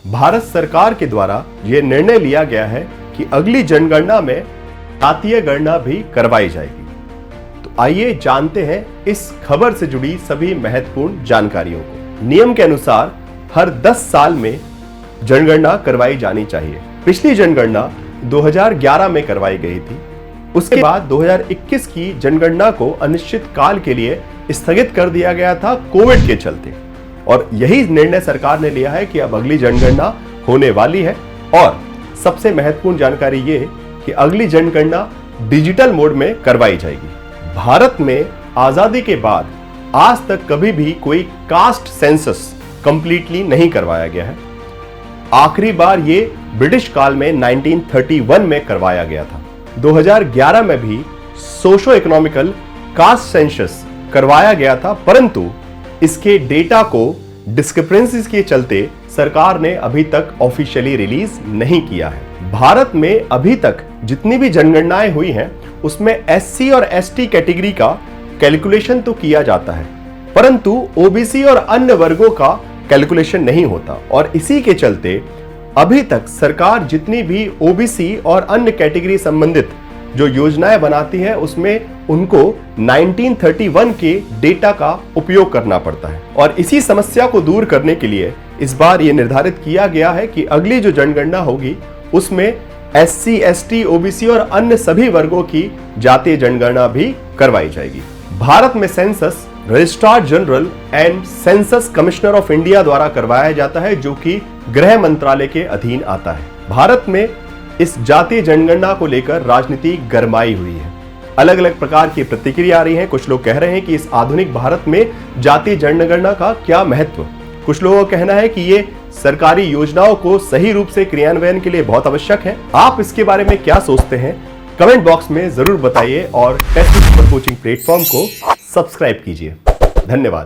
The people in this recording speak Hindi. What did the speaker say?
भारत सरकार के द्वारा यह निर्णय लिया गया है कि अगली जनगणना में जातीय गणना भी करवाई जाएगी। तो आइए जानते हैं इस खबर से जुड़ी सभी महत्वपूर्ण जानकारियों को। नियम के अनुसार हर 10 साल में जनगणना करवाई जानी चाहिए। पिछली जनगणना 2011 में करवाई गई थी। उसके बाद 2021 की जनगणना को अनिश्चित काल के लिए स्थगित कर दिया गया था कोविड के चलते, और यही निर्णय सरकार ने लिया है कि अब अगली जनगणना होने वाली है। और सबसे महत्वपूर्ण जानकारी ये कि अगली जनगणना डिजिटल मोड में करवाई जाएगी। भारत में आजादी के बाद आज तक कभी भी कोई कास्ट सेंसस कंप्लीटली नहीं करवाया गया है। आखिरी बार ये ब्रिटिश काल में 1931 में करवाया गया था। 2011 में भी सोशो इकोनॉमिकल कास्ट सेंसस करवाया गया था, परंतु इसके डेटा को डिस्क्रिपेंसीज के चलते सरकार ने अभी तक ऑफिशियली रिलीज नहीं किया है। भारत में अभी तक जितनी भी जनगणनाएं हुई हैं उसमें एससी और एसटी कैटेगरी का कैलकुलेशन तो किया जाता है, परंतु ओबीसी और अन्य वर्गों का कैलकुलेशन नहीं होता। और इसी के चलते अभी तक सरकार जितनी भी ओबीसी और अन्य कैटेगरी संबंधित जो योजनाएं बनाती है उसमें उनको 1931 के डेटा का उपयोग करना पड़ता है। और इसी समस्या को दूर करने के लिए इस बार यह निर्धारित किया गया है कि अगली जो जनगणना होगी उसमें एससी, एसटी, ओबीसी और अन्य सभी वर्गों की जातीय जनगणना भी करवाई जाएगी। भारत में census registrar general and census commissioner of India द्वारा करवाया जाता है, जो कि गृह मंत्रालय के अधीन आता है। भारत में इस जातीय जनगणना को लेकर राजनीति गरमाई हुई है। अलग अलग प्रकार की प्रतिक्रिया आ रही है। कुछ लोग कह रहे हैं कि इस आधुनिक भारत में जातीय जनगणना का क्या महत्व। कुछ लोगों का कहना है कि ये सरकारी योजनाओं को सही रूप से क्रियान्वयन के लिए बहुत आवश्यक है। आप इसके बारे में क्या सोचते हैं कमेंट बॉक्स में जरूर बताइए और टेस्ट सुपर कोचिंग प्लेटफॉर्म को सब्सक्राइब कीजिए। धन्यवाद।